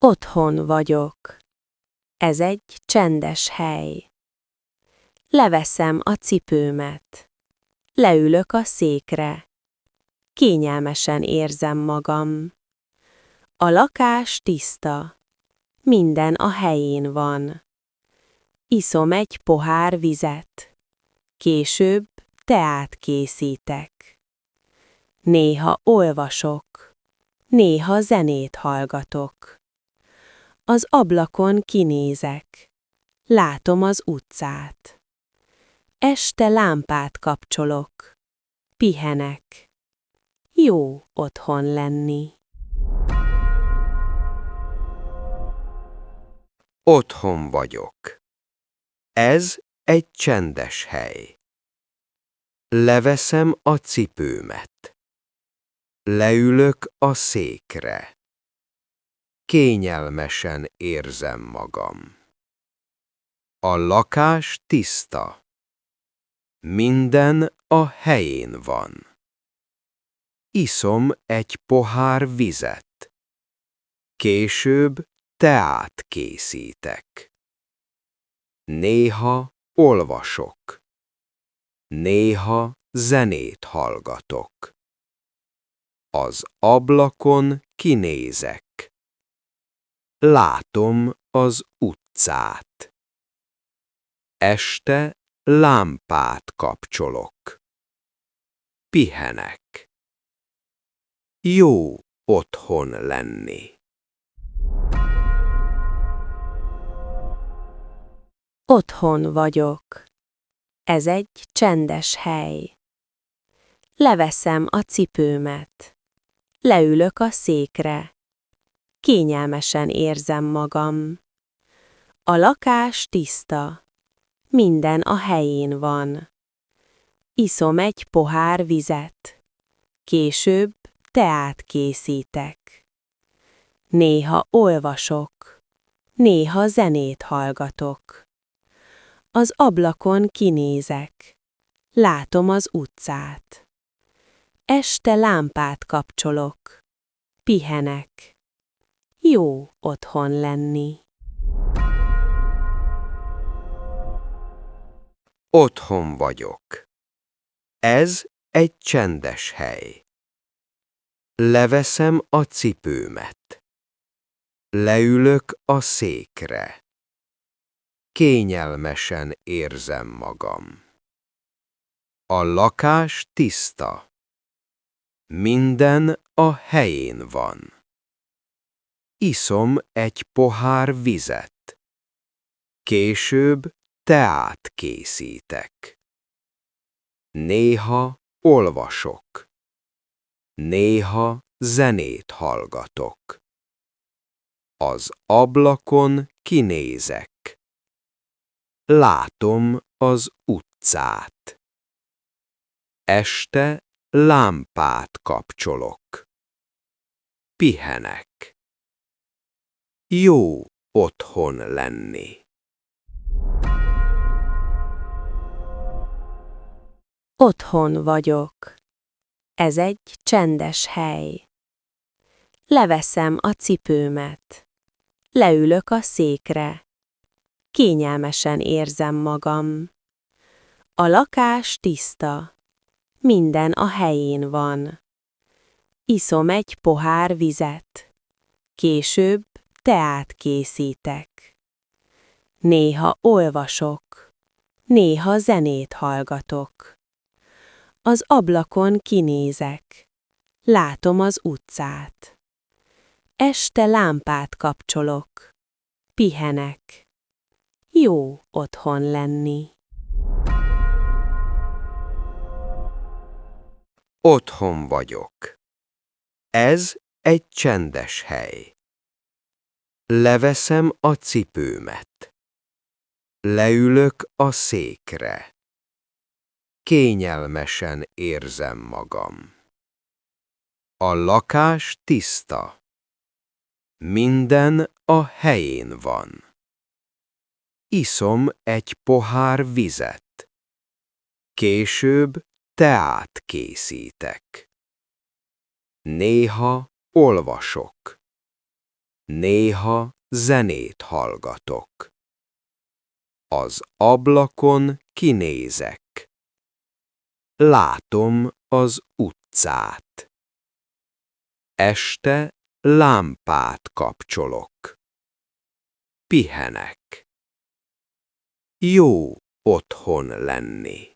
Otthon vagyok. Ez egy csendes hely. Leveszem a cipőmet. Leülök a székre. Kényelmesen érzem magam. A lakás tiszta. Minden a helyén van. Iszom egy pohár vizet. Később teát készítek. Néha olvasok. Néha zenét hallgatok. Az ablakon kinézek. Látom az utcát. Este lámpát kapcsolok. Pihenek. Jó otthon lenni. Otthon vagyok. Ez egy csendes hely. Leveszem a cipőmet. Leülök a székre. Kényelmesen érzem magam. A lakás tiszta. Minden a helyén van. Iszom egy pohár vizet. Később teát készítek. Néha olvasok. Néha zenét hallgatok. Az ablakon kinézek. Látom az utcát. Este lámpát kapcsolok. Pihenek. Jó otthon lenni. Otthon vagyok. Ez egy csendes hely. Leveszem a cipőmet. Leülök a székre. Kényelmesen érzem magam. A lakás tiszta. Minden a helyén van. Iszom egy pohár vizet. Később teát készítek. Néha olvasok. Néha zenét hallgatok. Az ablakon kinézek. Látom az utcát. Este lámpát kapcsolok. Pihenek. Jó otthon lenni. Otthon vagyok. Ez egy csendes hely. Leveszem a cipőmet. Leülök a székre. Kényelmesen érzem magam. A lakás tiszta. Minden a helyén van. Iszom egy pohár vizet. Később teát készítek. Néha olvasok. Néha zenét hallgatok. Az ablakon kinézek. Látom az utcát. Este lámpát kapcsolok. Pihenek. Jó otthon lenni. Otthon vagyok. Ez egy csendes hely. Leveszem a cipőmet. Leülök a székre. Kényelmesen érzem magam. A lakás tiszta. Minden a helyén van. Iszom egy pohár vizet. Később teát készítek. Néha olvasok. Néha zenét hallgatok. Az ablakon kinézek. Látom az utcát. Este lámpát kapcsolok. Pihenek. Jó otthon lenni. Otthon vagyok. Ez egy csendes hely. Leveszem a cipőmet. Leülök a székre. Kényelmesen érzem magam. A lakás tiszta. Minden a helyén van. Iszom egy pohár vizet. Később teát készítek. Néha olvasok. Néha zenét hallgatok. Az ablakon kinézek. Látom az utcát. Este lámpát kapcsolok. Pihenek. Jó otthon lenni.